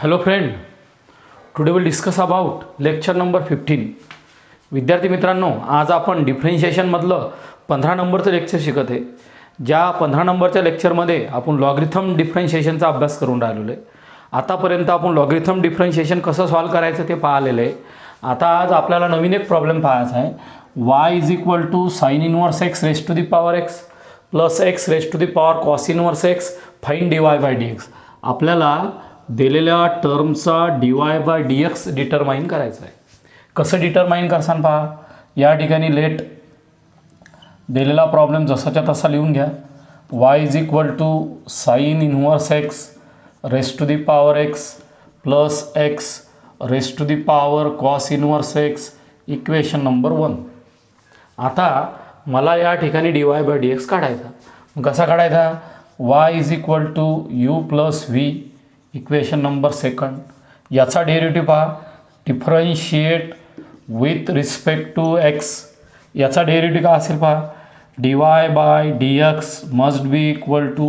Hello friend, today we'll discuss about lecture number 15. विद्यार्थी मित्रांनो, आज आपण डिफरेन्शिएशनमधलं 15 नंबरचं लेक्चर शिकत आहे. ज्या 15 नंबरच्या लेक्चरमध्ये आपण लॉगरिथम डिफरेन्शिएशनचा अभ्यास करून राहिलेलो आहे. आतापर्यंत आपण लॉगरिथम डिफरेन्शिएशन कसं सॉल्व करायचं ते पाहिलेलं आहे. आता आज आपल्याला नवीन एक प्रॉब्लेम पाहायचा आहे. y = sin inverse x raise to the power x plus x raise to the power cos inverse x find dy/dx. आपल्याला दिलेल्या टर्मचा dy/dx डिटरमाइन करायचं आहे. कसं डिटरमाइन करसान पहा. या ठिकाणी लेट दिलेला प्रॉब्लेम जसाच्या तसा लिहून घ्या. y = sin inverse x raise to the power x plus x raise to the power cos inverse x equation number 1. आता मला या ठिकाणी dy/dx काढायचा. कसा काढायचा? y = u + v equation number 2. याचा डेरिव्हेटिव्ह पहा. Differentiate with respect to x. याचा डेरिव्हेटिव्ह काय असेल पहा. dy/dx must be equal to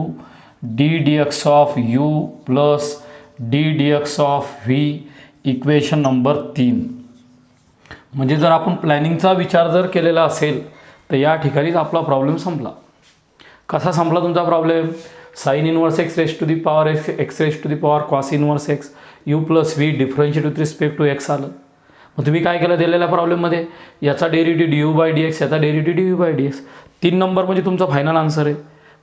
ddx of u plus ddx of v equation number 3. म्हणजे जर आपण प्लॅनिंगचा विचार जर केलेला असेल तर या ठिकाणीच आपला प्रॉब्लेम संपला. कसा संपला तुमचा problem? Sine inverse x raise to the power x raise to the power cos inverse x u + v differentiate with respect to x आलं. मग तुम्ही काय केलं दिलेल्या प्रॉब्लेममध्ये? याचा डेरिव्हेटिव्ह du/dx, याचा डेरिव्हेटिव्ह dv/dx. 3 नंबर म्हणजे तुमचा फायनल आन्सर आहे.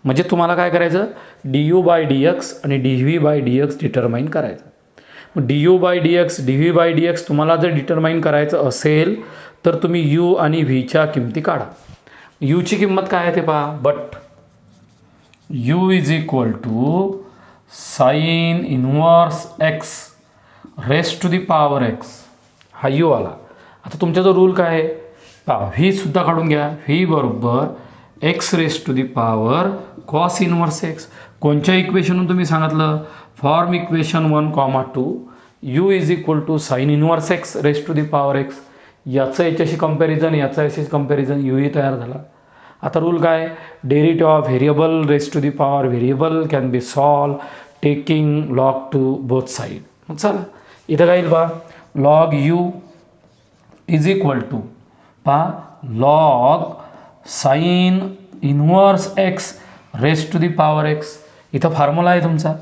म्हणजे तुम्हाला काय करायचं? du/dx आणि dv/dx डिटरमाइन करायचं. मग du/dx dv/dx तुम्हाला जर डिटरमाइन करायचं असेल तर तुम्ही u आणि vच्या किमती काढा. यूची किंमत काय आहे ते पहा. But u = sin inverse x raise to the power x. हा u आला. आता तुमचा जो रूल काय आहे पहा. v सुद्धा काढून घ्या. v = x raise to the power cos inverse x. कोणत्या इक्वेशनून तुम्ही सांगितलं? Form equation 1, 2 u = sin inverse x raise to the power x. याचं याच्याशी कंपॅरिझन, याचा याच्याशी कंपॅरिझन, u तयार झाला. आता रूल काय? Derivative of variable raise to the power variable can be solve taking log to both side. मग चला इथं काय येईल पहा. लॉग u = पहा log sine inverse x raise to the power x. इथं फॉर्म्युला आहे तुमचा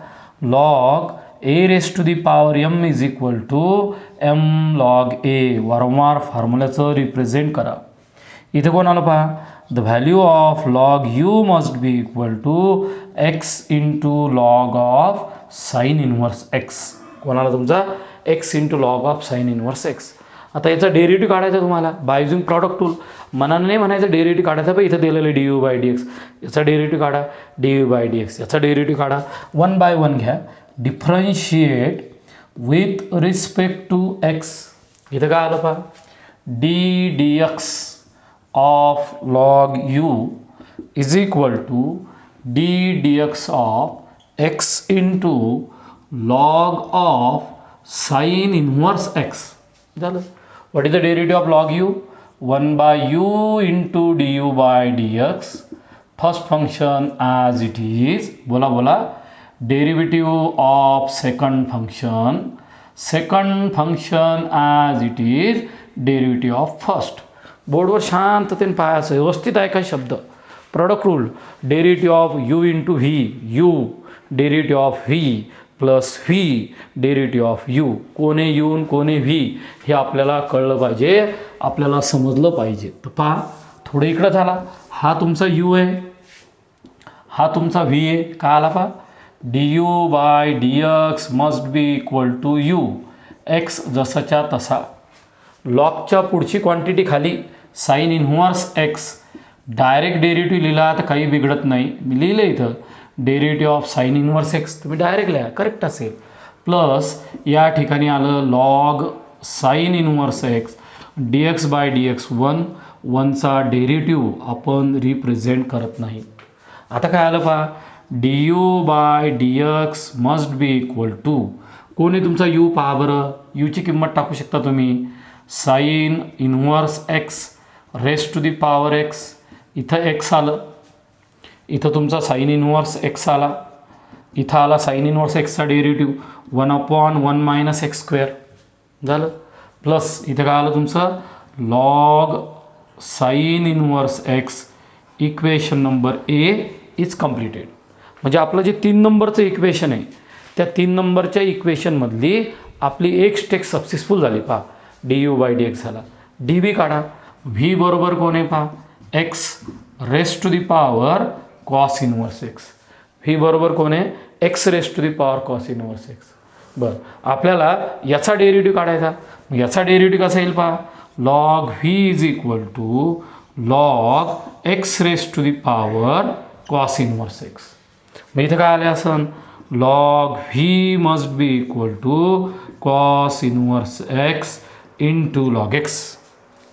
log a raise to the power m = m log a. वारंवार फॉर्म्युल्याचं रिप्रेझेंट करा. इथे कोण आलं पहा. The value of log u must be equal to x × log of sine inverse x. कोणाला तुमचा? x × log of sine inverse x. आता याचा डेरिव्हेटिव्ह काढायचा तुम्हाला बाय युजिंग प्रॉडक्ट टूल. मनाने नाही म्हणायचं डेरिव्हेटिव्ह काढायचा. पण इथं दिलेलं du/dx. याचा डेरिव्हेटिव्ह काढा. dv/dx याचा डेरिव्हेटिव्ह काढा. 1 बाय 1 घ्या. Differentiate with respect to x. इथं काय आलं पहा. ddx of log u = ddx of x into log of sin inverse x. झालं. what is the derivative of log u? 1 by u into du/dx. first function as it is. बोला derivative of second function as it is derivative of first. बोर्डवर शांततेने पाहायचं. व्यवस्थित आहे काय शब्द. Product rule. Derivative of u × v u derivative of v plus v derivative of u. कोणे u आणि कोणे v हे आपल्याला कळलं पाहिजे, आपल्याला समजलं पाहिजे. तर पहा थोडं इकडं झाला. हा तुमचा u आहे, हा तुमचा v आहे. काय आला पहा. du/dx must be equal to u. x जसाच्या तसा. लॉगच्या पुढची क्वांटिटी खाली sine inverse x. Direct derivative लिहिला तर काही बिघडत नाही. मी लिहिलं इथं derivative of sine inverse x. तुम्ही डायरेक्ट लिहा, करेक्ट असेल. प्लस या ठिकाणी आलं log sine inverse x dx/dx 1चा डेरिव्हेटिव्ह आपण रिप्रेझेंट करत नाही. आता काय आलं पहा. du/dx must be equal to कोण आहे तुमचा u पहा बरं. यूची किंमत टाकू शकता तुम्ही. Sine inverse x raise to the power x. इथं x आलं, इथं तुमचा साइन इनवर्स x आला. इथं आला साईन इनवर्स एक्सचा डेरिव्हेटिव्ह 1/1 मायनस एक्स स्क्वेअर झालं, प्लस इथं काय आलं तुमचं log sine inverse x equation number A is completed. म्हणजे आपलं जे 3 नंबरचं इक्वेशन आहे त्या 3 नंबरच्या इक्वेशनमधली आपली एक स्टेप सक्सेसफुल झाली. पहा du/dx झाला. dv काढा. v बरोबर कोण आहे पहा x raise to the power cos inverse x. V बरोबर कोण आहे x raise to the power cos inverse x. बरं आपल्याला याचा डेरिव्हेटिव्ह काढायचा. याचा डेरिव्हेटिव्ह कसा येईल पहा log V is equal to log x raise to the power cos inverse X. मग इथं काय आले असन log V must be equal to cos inverse X into log X.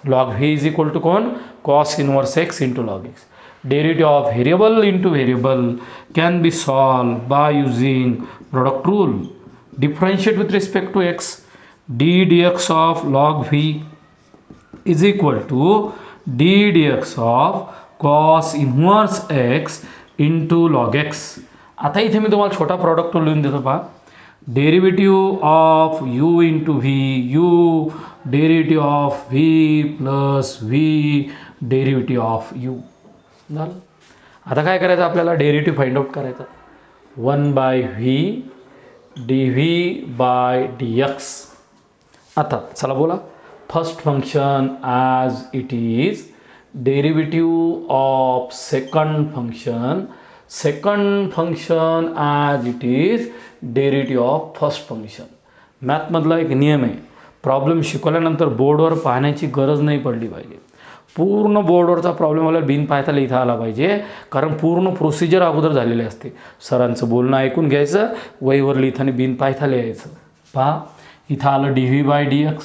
Log V is equal to कोण cos inverse X into log X. Derivative of variable into variable can be solved by using product rule. Differentiate with respect to x. d dx of log v is equal to d dx of cos inverse x into log x. आता इथे मी तुम्हाला छोटा product rule लिहून देतो पहा. Derivative of u into V you derivative of V plus V derivative of you झालं. आता काय करायचं आपल्याला डेरिव्हेटिव्ह फाइंड आउट करायचा. 1/v dv/dx. आता चला बोला first function as it is derivative of second function as it is derivative of first function. मॅथमधला एक नियम आहे प्रॉब्लेम शिकवल्यानंतर बोर्डवर पाहण्याची गरज नाही पडली पाहिजे. पूर्ण बोर्डवरचा प्रॉब्लेम आपल्याला बिन पाहता लिहिता आला पाहिजे कारण पूर्ण प्रोसिजर अगोदर झालेली असते. सरांचं बोलणं ऐकून घ्यायचं वहीवर लिहिताना बिन पाहता लिहायचं. पहा इथं आलं dv/dx.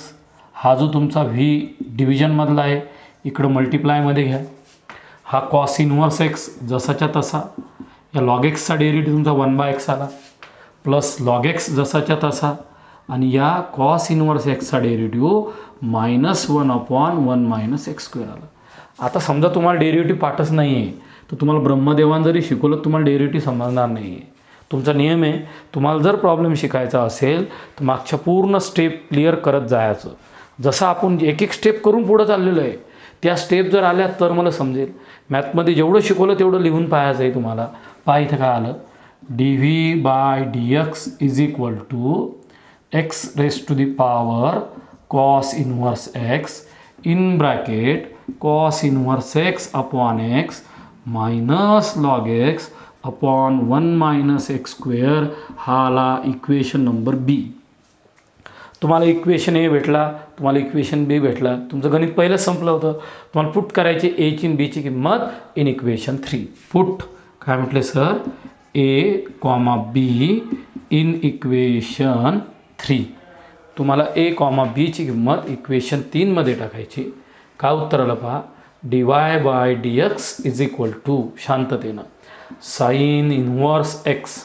हा जो तुमचा व्ही डिव्हिजनमधला आहे इकडं मल्टिप्लायमध्ये घ्या. हा कॉस इनवर्स एक्स जसाच्या तसा. या लॉग एक्सचा डेरिव्हेटिव्ह तुमचा 1/x आला प्लस लॉग एक्स जसाच्या तसा आणि या कॉस इनवर्स एक्सचा डेरिव्हेटिव्ह -1/1 मायनस एक्स स्क्वेअर आला. आता समजा तुम्हाला डेरिव्हेटिव्ह पाठच नाही आहे तर तुम्हाला ब्रह्मदेवान जरी शिकवलं तुम्हाला डेरिव्हेटिव्ह समजणार नाही आहे. तुमचा नियम आहे तुम्हाला जर प्रॉब्लेम शिकायचा असेल तर मागच्या पूर्ण स्टेप क्लिअर करत जायचं. जसं आपण एक एक स्टेप करून पुढं चाललेलो आहे त्या स्टेप जर आल्या तर मला समजेल. मॅथमध्ये जेवढं शिकवलं तेवढं लिहून पाहायचं आहे तुम्हाला. पहा इथं काय आलं dv/dx is equal to x raise to the power cos inverse x in bracket cos inverse x upon x minus log x upon 1 minus x square. हा आला इक्वेशन नंबर बी. तुम्हाला इक्वेशन ए भेटला तुम्हाला इक्वेशन बी भेटला. तुमचं गणित पहिलंच संपलं होतं. तुम्हाला पुट करायची एची आणि बीची किंमत इन इक्वेशन 3. पुट काय म्हटले sir A comma be in equation 3. तुम्हाला ए कॉमा बीची किंमत इक्वेशन 3मध्ये टाकायची. काय उत्तर आलं पहा dy/dx इज इक्वल टू शांततेनं sine inverse X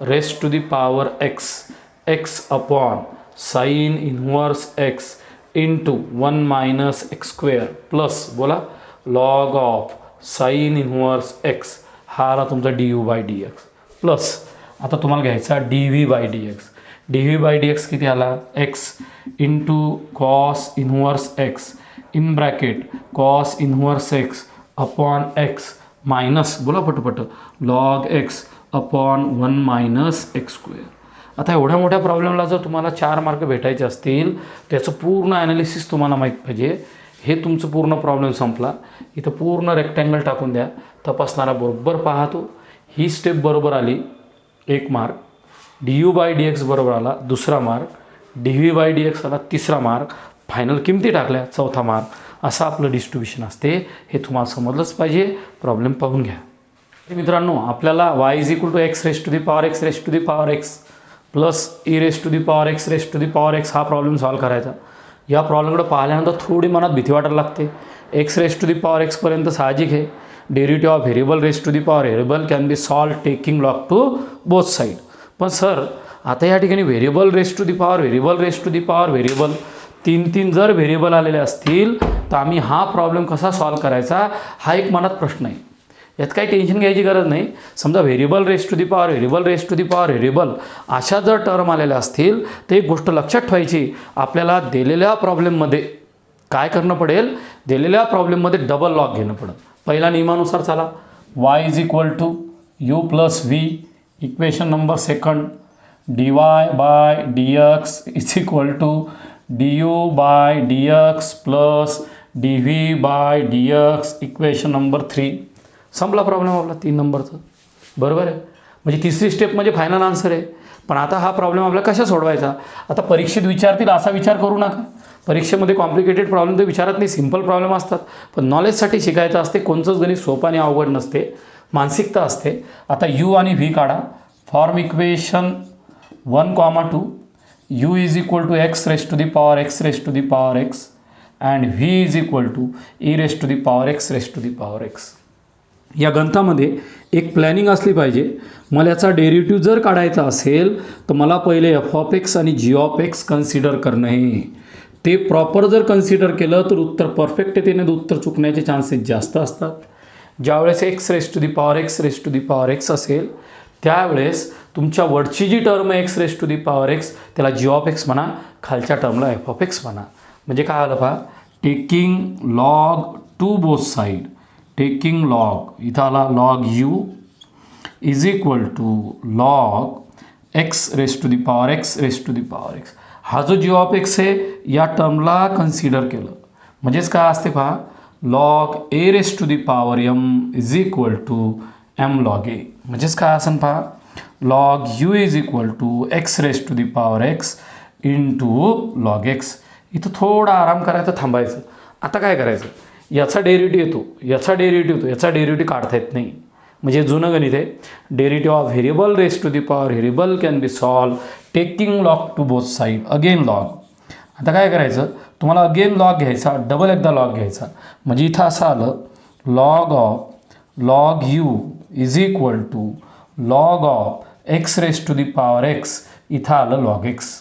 raise to the power X upon sine inverse X into 1 minus x square plus बोला log of sine inverse X. हा आला तुमचा du/dx प्लस आता तुम्हाला घ्यायचा dv/dx. dv/dx किती आला x into cos inverse x in bracket cos inverse x upon x minus बोला पटपट log x upon 1 minus x square. आता एवढ्या मोठ्या प्रॉब्लेमला जर तुम्हाला 4 मार्क भेटायचे असतील त्याचं पूर्ण ॲनालिसिस तुम्हाला माहीत पाहिजे. हे तुमचं पूर्ण प्रॉब्लेम संपला. इथं पूर्ण रेक्टँगल टाकून द्या. तपासणारा बरोबर पाहतो. ही स्टेप बरोबर आली 1 मार्क. du/dx बरोबर आला 2रा मार्क. dv/dx आला 3रा मार्क. फायनल किमती टाकल्या 4था मार्क. असं आपलं डिस्ट्रीब्युशन असते. हे तुम्हाला समजलंच पाहिजे. प्रॉब्लेम पाहून घ्या मित्रांनो. आपल्याला y is equal to x raise to the power x raise to the power x plus E raise to the power x raise to the power x हा प्रॉब्लेम सॉल्व करायचा. या प्रॉब्लेमकडे पाहिल्यानंतर थोडी मनात भीती वाटायला लागते. X raise to the power एक्सपर्यंत साहजिक आहे. Derivative of variable raise to the power variable can be solve taking log to both side. पण सर आता या ठिकाणी variable raise to the power variable 3 जर व्हेरिएबल आलेले असतील तर आम्ही हा प्रॉब्लेम कसा सॉल्व करायचा हा एक मनात प्रश्न आहे. यात काही टेन्शन घ्यायची गरज नाही. समजा variable raise to the power variable raise to the power variable अशा जर टर्म आलेल्या असतील तर एक गोष्ट लक्षात ठेवायची, आपल्याला दिलेल्या प्रॉब्लेममध्ये काय करणं पडेल, दिलेल्या प्रॉब्लेममध्ये डबल लॉग घेणं पडेल. पहिल्या नियमानुसार चला, y is equal to u plus v, equation number second, dy by dx is equal to du by dx plus dv by dx, equation number 3. संपला प्रॉब्लेम आपला 3 नंबरचा. बरोबर आहे. म्हणजे तिसरी स्टेप म्हणजे फायनल आन्सर आहे. पण आता हा प्रॉब्लेम आपल्याला कशा सोडवायचा, आता परीक्षेत विचारतील असा विचार करू नका. परीक्षेमध्ये कॉम्प्लिकेटेड प्रॉब्लेम तर विचारत नाही, सिम्पल प्रॉब्लेम असतात. पण नॉलेजसाठी शिकायचं असते. कोणतंच गणित सोपं आणि अवघड नसते, मानसिकता असते. आता यू आणि व्ही काढा. Form equation 1,2 u is equal to x raise to the power x raise to the power x and v is equal to e raise to the power x raise to the power x. या गणितामध्ये एक planning असली पाहिजे. मला याचा derivative जर काढायचा असेल तर मला पहिले एफ ऑफ एक्स आणि जी ऑफ एक्स कन्सिडर करणं आहे. ते प्रॉपर जर कन्सिडर केलं तर उत्तर परफेक्ट येते, उत्तर चुकण्याचे चान्सेस जास्त असतात. ज्यावेळेस x raise to the power x raise to the power x असेल त्यावेळेस तुमच्या वरची जी टर्म आहे x raise to the power x त्याला जी ऑफ एक्स म्हणा, खालच्या टर्मला एफ ऑफ एक्स म्हणा. म्हणजे काय आलं पहा, taking log to both side, taking log इथं आला log you is equal to log x raise to the power x raise to the power x. हा जो जी ऑफ एक्स आहे या टर्मला कन्सिडर केलं म्हणजेच काय असते पहा, log A raise to the power M is equal to M log A. म्हणजेच काय असेल पहा, log you is equal to x raise to the power x into log x. इथं थोडा आराम करायचं, थांबायचं. आता काय करायचं, याचा डेरिव्हेटिव्ह येतो, याचा डेरिव्हेटिव्ह येतो, याचा डेरिव्हेटिव्ह काढता येत नाही. म्हणजे जुनं गणित आहे. Derivative of variable raise to the power variable can be solve taking log to both side, again log. आता काय करायचं, तुम्हाला अगेन लॉग घ्यायचा, डबल एकदा लॉग घ्यायचा. म्हणजे इथं असं आलं log of log you is equal to log of x raise to the power x, इथं आलं लॉग एक्स.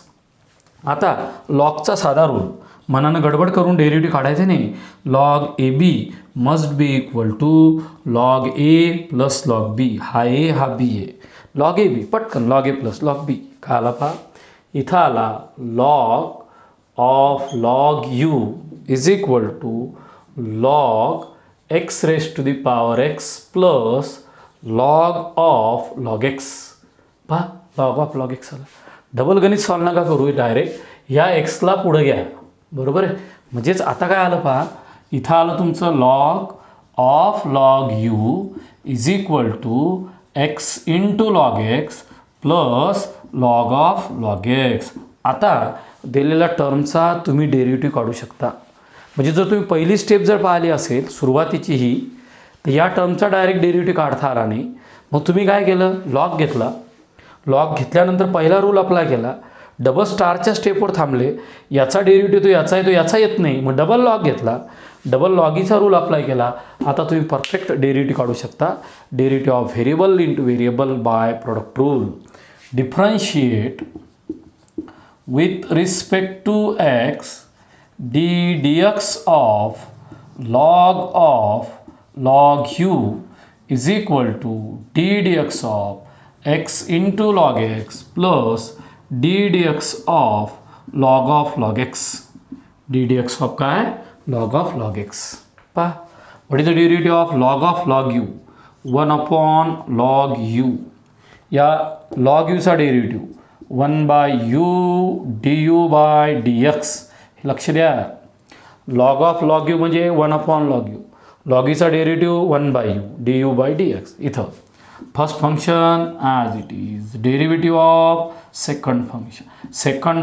आता लॉगचा साधा रूल, मनानं गडबड करून डेरिव्हेटिव्ह काढायचे नाही. Log A B must be equal to log A plus log B. हा ए हा बी आहे, लॉग ए बी पटकन log A plus log B. काय आला पहा, इथं आला log of log you is equal to log x raise to the power x plus log of log X. पहा लॉग ऑफ लॉग एक्स आला. Double गणित solve नका करू, डायरेक्ट या एक्सला पुढं घ्या. बरोबर आहे. म्हणजेच आता काय आलं पहा, इथं आलं तुमचं log of log you is equal to x into log x plus log of log x. आता दिलेल्या टर्मचा तुम्ही डेरिव्हेटिव्ह काढू शकता. म्हणजे जर तुम्ही पहिली स्टेप जर पाहिली असेल सुरुवातीची ही, तर या टर्मचा डायरेक्ट डेरिव्हेटिव्ह काढता आला नाही. मग तुम्ही काय केलं, लॉग घेतला. लॉग घेतल्यानंतर पहिला रूल अप्लाय केला, डबल स्टारच्या स्टेपवर थांबले. याचा डेरिव्हेटिव्ह तो याचा येतो, याचा येत नाही, मग डबल लॉग घेतला, डबल लॉगीचा रूल अप्लाय केला. आता तुम्ही परफेक्ट डेरिव्हेटिव्ह काढू शकता. Derivative of variable into variable by product rule. Differentiate with respect to x d dx of log u is equal to d dx of x into log x plus d dx of log x. d dx of काय, log of log x. पहा, what is the derivative of log u? 1 upon log u. या log u चा derivative 1 by u du by dx. लक्ष द्या, log of log u म्हणजे 1 upon log u. लॉगीचा derivative 1 by u d by d x. इथं first function as it is, derivative of second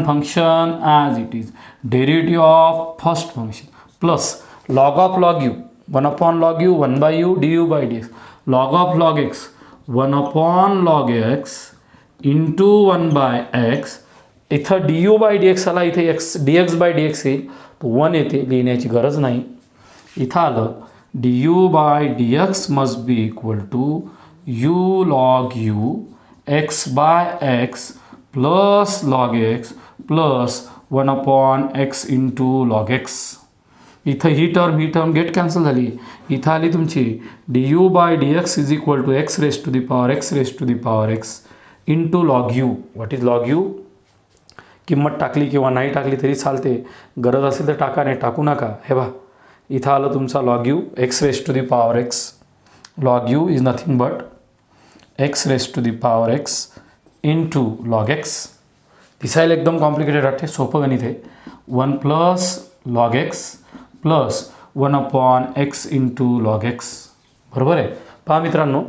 function as it is, derivative of first function plus log of log u 1 upon log u 1 by u d by d x. Log of log x 1 upon log x into 1 by x. इथं d u by d x आला, इथे x d x by d x येईल, तो 1 येते, लिहिण्याची गरज नाही. इथं आलं d u by d x must be equal to u log u x by x plus log x plus 1 upon x into log x. इथं ही टर्म गेट कॅन्सल झाली. इथं आली तुमची du/dx is equal to x raise to the power x into log u. What is log u? किंमत टाकली किंवा नाही टाकली तरी चालते, गरज असेल तर टाका, नाही टाकू नका. हे बघा इथं आलं तुमचा log u x raise to the power x. Log you is nothing but x raise to the power x into log x. दिसायला एकदम कॉम्प्लिकेटेड वाटते, सोपं गणित आहे. 1 plus log x plus 1/x into log x. बरोबर आहे. पहा मित्रांनो,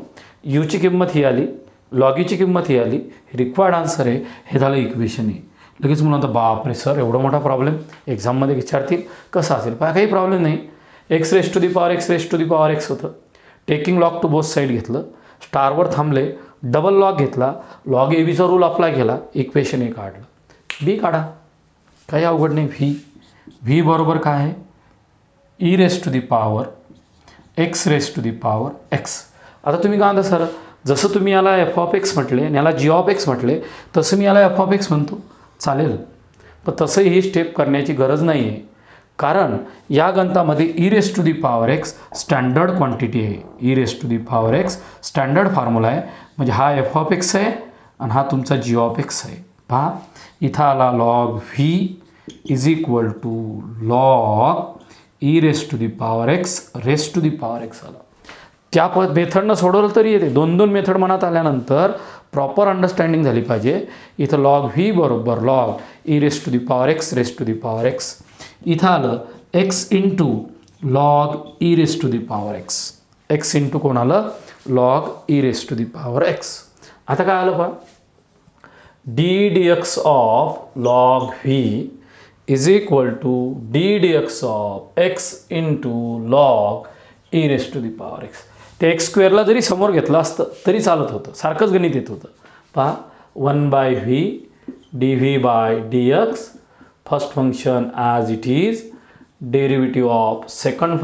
यूची किंमत ही आली, लॉग यूची किंमत ही आली, रिक्वायर्ड आन्सर आहे. हे झालं इक्वेशन आहे. लगेच म्हणून आता बापरे सर एवढा मोठा प्रॉब्लेम एक्झाममध्ये विचारतील कसं असेल. पहा काही प्रॉब्लेम नाही. X raise to the power x होतं. Taking log to both side घेतलं, स्टारवर थांबले, डबल लॉग घेतला, लॉग ए बीचा रूल अप्लाय केला, इक्वेशन ए काढलं. बी काढा, काही अवघड नाही. व्ही बरोबर काय आहे? E raise to the power x raise to the power x. आता तुम्ही काय म्हणता सर, जसं तुम्ही याला एफ ऑफ एक्स म्हटले आणि याला जी ऑफ एक्स म्हटले तसं मी याला एफ ऑफ एक्स म्हणतो, चालेल. पण तसंही ही स्टेप करण्याची गरज नाही आहे, कारण या गणितामध्ये e raise to the power x standard quantity आहे. E raise to the power x standard formula आहे. म्हणजे हा एफ ऑफ एक्स आहे आणि हा तुमचा जी ऑफ एक्स आहे. पहा इथं आला log V is equal to log e raise to the power x raise to the power x आला. त्या मेथडनं सोडवलं तरी येते. दोन मेथड मनात आल्यानंतर प्रॉपर अंडरस्टँडिंग झाली पाहिजे. इथं लॉग व्ही बरोबर log e raise to the power x raise to the power x. इथं आलं x into log e raise to the power x. X into कोण आलं? Log e raise to the power x. आता काय आलं पहा, d d x of log V is equal to d d x of x into log e raise to the power x. ते x स्क्वेअरला जरी समोर घेतलं असतं तरी चालत होतं, सारखंच गणित येत होतं. पहा 1/v dv/dx first function as it is, derivative of second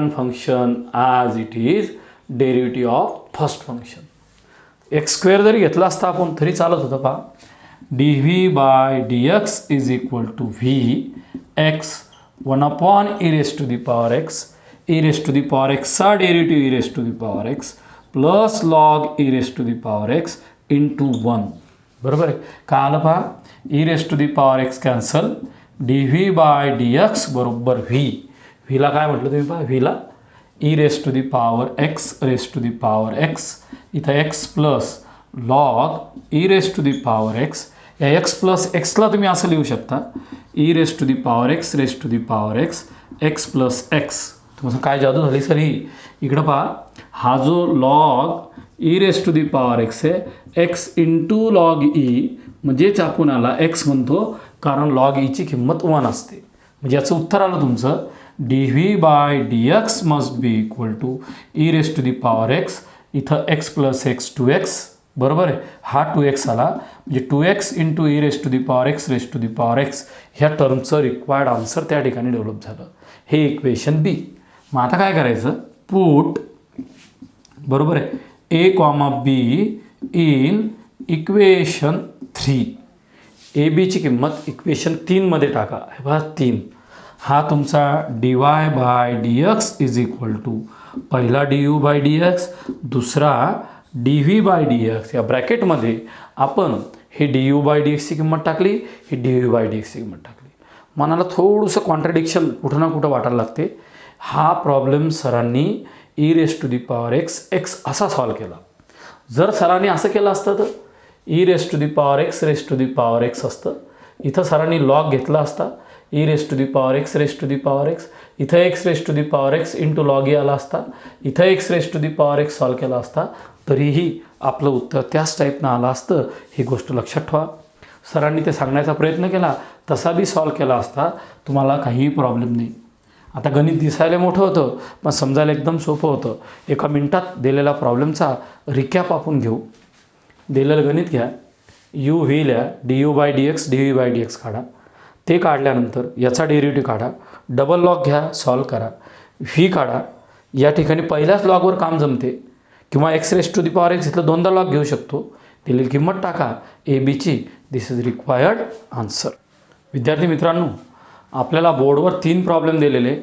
function as it is, derivative of first function. X square जरी घेतला असता आपण तरी चालत होतं. पहा dv/dx is equal to v x 1/e raise to the power x, e raise to the power एक्सचा derivative e raise to the power x plus log e raise to the power x into 1. बरोबर आहे. काय आलं पहा, E raise to the power x cancel, dv/dx बरोबर v. व्हीला काय म्हटलं तुम्ही पहा, व्हीला e raise to the power x raise to the power x. इथं x plus log e raise to the power x. या एक्स प्लस एक्सला तुम्ही असं लिहू शकता, e raise to the power x raise to the power x x plus x. तुम्हाला काय जादू झाली सर ही? इकडं पहा, हा जो log e raise to the power x आहे, एक्स इंटू लॉग ई म्हणजेच आपण आला एक्स म्हणतो, कारण लॉग ईची किंमत 1 असते. म्हणजे याचं उत्तर आलं तुमचं dv/dx must be equal to e raise to the power x. इथं एक्स प्लस एक्स 2x. बरोबर आहे. हा 2x आला, म्हणजे 2x into e raise to the power x raise to the power x ह्या टर्मचं रिक्वायर्ड आन्सर त्या ठिकाणी डेव्हलप झालं. हे इक्वेशन बी. मग आता काय करायचं, पुट बरोबर आहे ए कॉमा बी इन इक्वेशन 3. ए बीची किंमत इक्वेशन 3 मध्ये टाका. हे बघा 3. हा तुमचा dy/dx इज इक्वल टू पहिला du/dx, दुसरा dv/dx. या ब्रॅकेटमध्ये आपण हे du/dx ची किंमत टाकली, ही dv/dx ची किंमत टाकली. मनाला थोडंसं कॉन्ट्रडिक्शन कुठं ना कुठं वाटायला लागते. हा प्रॉब्लेम सरांनी e raise to the power x x असा सॉल्व केला. जर सरांनी असं केलं असतं तर e raise to the power x raise to the power x असतं. इथं सरांनी लॉग घेतला असता, e raise to the power x raise to the power x. इथं x raise to the power x into log a आला असता. इथं x raise to the power x solve केला असता, तरीही आपलं उत्तर त्याच टाईपनं आलं असतं. ही गोष्ट लक्षात ठेवा. सरांनी ते सांगण्याचा प्रयत्न केला, तसा बी सॉल्व केला असता, तुम्हाला काहीही प्रॉब्लेम नाही. आता गणित दिसायला मोठं होतं पण समजायला एकदम सोपं होतं. एका मिनटात दिलेला प्रॉब्लेमचा रिकॅप आपण घेऊ. दिलेलं गणित घ्या, यू व्ही लिहा, du/dx dv/dx काढा. ते काढल्यानंतर याचा डेरिव्हेटिव्ह काढा, डबल लॉग घ्या, सॉल्व करा, व्ही काढा. या ठिकाणी पहिल्याच लॉगवर काम जमते, किंवा x raise to the power x इथलं 2दा लॉग घेऊ शकतो. दिलेली किंमत टाका ए बीची. दिस इज रिक्वायर्ड आन्सर. विद्यार्थी मित्रांनो, आपल्याला बोर्डवर 3 प्रॉब्लेम दिलेले,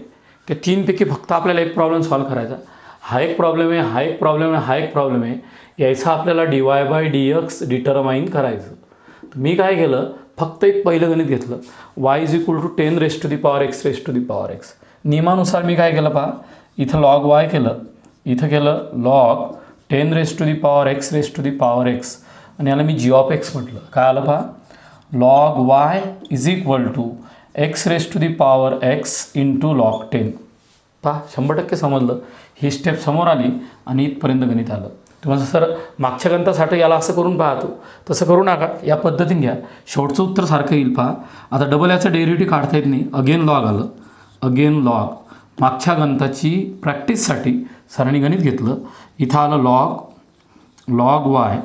ते 3पैकी फक्त आपल्याला एक प्रॉब्लेम सॉल्व करायचा. हा एक प्रॉब्लेम आहे, हा एक प्रॉब्लेम आहे, हा एक प्रॉब्लेम आहे. यायचा आपल्याला dy/dx डिटरमाइन करायचं. तर मी काय केलं, फक्त एक पहिलं गणित घेतलं, y=10⁻x⁴x. नियमानुसार मी काय केलं पहा, इथं log y केलं, इथं केलं log 10⁻x⁴x आणि याला मी g(x) म्हटलं. काय आलं पहा, log y x⁴x into log 10. पहा 100% समजलं. ही स्टेप समोर आली आणि इथपर्यंत गणित आलं. तुम्हाला सर मागच्या गणितासाठी याला असं करून पाहतो, तसं करू नका, या पद्धतीने घ्या, शेवटचं उत्तर सारखं येईल. पहा आता डबल याचं डेरिव्हेटिव्ह काढता येत नाही, अगेन लॉग आलं, अगेन लॉग. मागच्या गणिताची प्रॅक्टिससाठी सरांनी गणित घेतलं, इथं आलं log y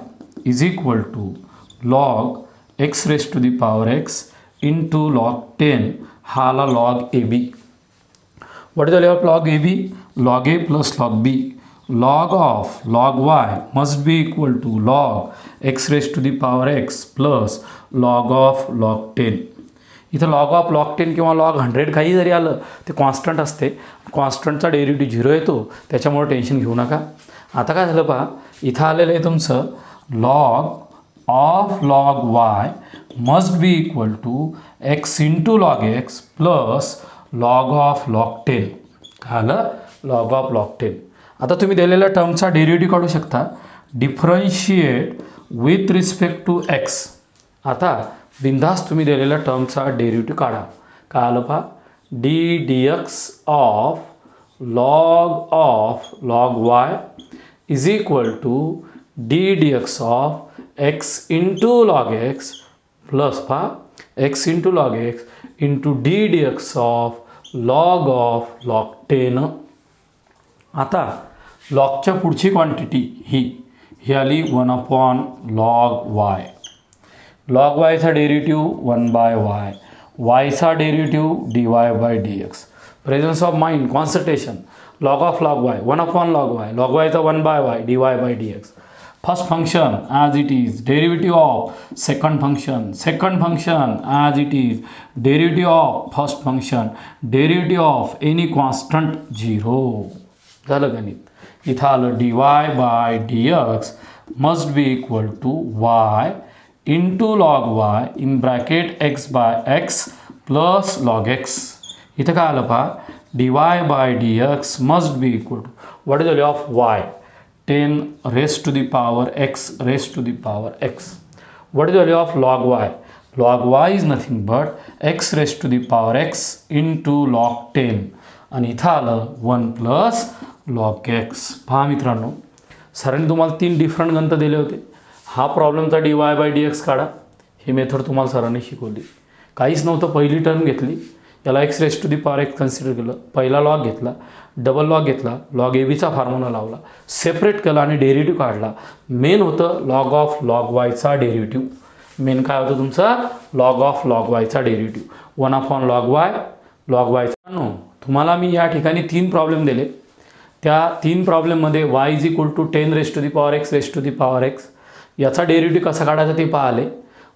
log x⁴x into log 10. हा आला log ab. What is the value of log ab? log a plus log b. log of log y must be equal to log x⁴x plus log of log 10. इथं log of log 10 किंवा log 100 काही जरी आलं ते constant असते, कॉन्स्टंटचा derivative 0 येतो, त्याच्यामुळे tension घेऊ नका. आता काय झालं पहा, इथं आलेलं आहे तुमचं log of log y must be equal to x into log x plus log of log 10. काय आलं, log of log 10. आता तुम्ही दिलेल्या टर्मचा डेरिव्हेटिव्ह काढू शकता, differentiate with respect to x. आता बिंदास तुम्ही दिलेल्या टर्मचा डेरिव्हेटिव्ह काढा. काय आलं पहा, dx of log y is equal to dx of x into log x plus पहा x into log x into dx of log 10. आता लॉगच्या पुढची क्वांटिटी ही आली 1/log y. log yचा डेरिव्हेटिव्ह 1/y, yचा derivative dy/dx. Presence of mind, concentration. log of log y 1/log y, log yचा 1/y dy/dx. First function as it is, derivative of second function as it is, derivative of first function, derivative of any constant 0. झालं गणित. इथं आलं dy/dx must be equal to y into log y in bracket x/x plus log x. इथं काय आलं पहा, dy/dx must be equal to, what is the value of y? 10 raised to the power x raised to the power x. What is the value of log y? Log y is nothing but x raised to the power x into log 10. आणि इथं आलं 1 plus log x. पहा मित्रांनो, सरांनी तुम्हाला 3 different गणित दिले होते. हा प्रॉब्लेमचा dy/dx काढा, ही मेथड तुम्हाला सरांनी शिकवली. काहीच नव्हतं, पहिली टर्म घेतली, याला x raised to the power x consider केलं, पहिला लॉग घेतला, डबल लॉग घेतला, log abचा फॉर्म्युला लावला, सेपरेट केला आणि डेरिव्हेटिव्ह काढला. मेन होतं log ऑफ log yचा डेरिव्हेटिव्ह. मेन काय होतं तुमचा, log ऑफ log yचा डेरिव्हेटिव्ह 1/log y, log yचा. तुम्हाला मी या ठिकाणी 3 प्रॉब्लेम दिले. त्या 3 प्रॉब्लेममध्ये y = 10⁻x⁴x याचा डेरिव्हेटिव्ह कसा काढायचा ते पाहिले.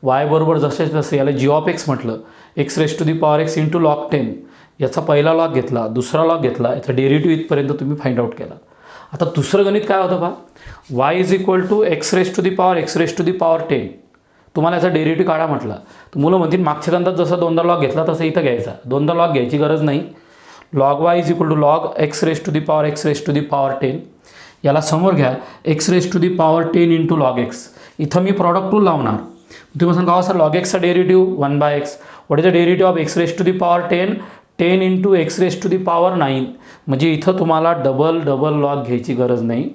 y बरोबर जसे तसे याला g(x) म्हटलं, x⁻x इंटू log 10. याचा पहिला लॉग घेतला, दुसरा लॉग घेतला, याचा डेरिव्हेटिव्ह इथपर्यंत तुम्ही फाइंड आउट केला. आता दुसरं गणित काय होतं पहा, y = x⁻10. तुम्हाला याचा डेरिव्हेटिव्ह काढा म्हटला, तर मुलं म्हणतील मागच्या गणितात जसं 2दा लॉग घेतला तसं इथं घ्यायचा. 2दा लॉग घ्यायची गरज नाही. log y = log x⁻10. याला समोर घ्या, x⁻10 इंटू log x. इथं मी प्रॉडक्ट टूल लावणार. तुम्ही सांगा सर log xचा derivative 1/x. What is the derivative of x⁻10? 10 into x⁻9. म्हणजे इथं तुम्हाला डबल लॉग घ्यायची गरज नाही.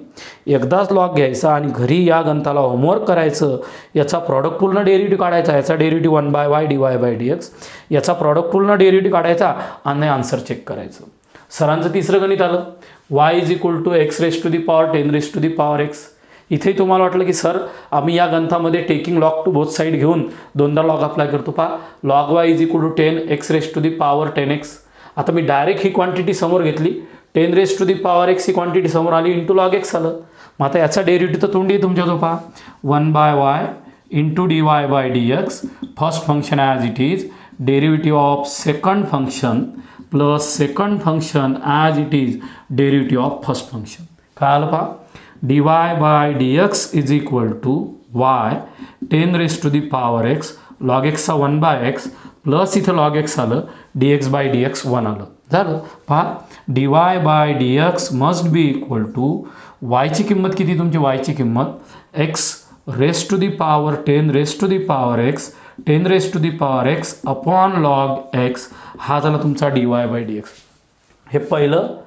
एकदाच लॉग घ्यायचा आणि घरी या गणिताला होमवर्क करायचं. याचा प्रॉडक्ट टूलनं डेरिव्हेटिव्ह काढायचा, याचा डेरिव्हेटिव्ह 1/y dy/dx. याचा प्रॉडक्ट टूलनं डेरिव्हेटिव्ह काढायचा आणि आन्सर चेक करायचं. सरांचं तिसरं गणित आलं, y = x⁻10⁻x. इथे तुम्हाला वाटलं की सर आम्ही या गणितामध्ये taking log to both side घेऊन 2दा लॉग अप्लाय करतो. पहा log y = 10 x⁻10x. आता मी डायरेक्ट ही क्वांटिटी समोर घेतली, 10⁻x ही क्वांटिटी समोर आली, इंटू log x आलं. मग आता याचा डेरिव्हेटिव्ह तर तोंडी तुमच्या जो पहा 1/y into dy/dx. First function as it is, derivative of second function plus second function as it is derivative of first function. काय आलं पहा, dy by dx is equal to y 10 raise to the power x log x चा 1 by x plus इथं log x आलं dx by dx 1 आलं. झालं पहा, dy by dx must be equal to y ची किंमत किती, तुमची y ची किंमत x raise to the power 10 raise to the power x 10 raise to the power x upon log x हा झाला तुमचा dy बाय dx. हे पहिलं,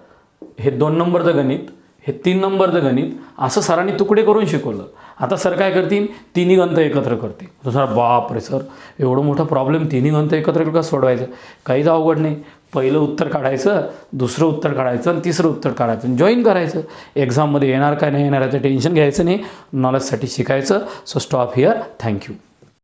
हे 2 नंबरचं गणित, हे 3 नंबरचं गणित असं सरांनी तुकडे करून शिकवलं. आता सर काय करतील, तिन्ही गणित एकत्र करतील. तर सर बापरे सर एवढं मोठं प्रॉब्लेम तिन्ही गणित एकत्र कसं सोडवायचं, काहीच अवघड नाही. पहिलं उत्तर काढायचं, दुसरं उत्तर काढायचं आणि तिसरं उत्तर काढायचं, जॉईन करायचं. एक्झाममध्ये येणार काय नाही येणार याचं टेन्शन घ्यायचं नाही, नॉलेजसाठी शिकायचं. So stop here. थँक्यू.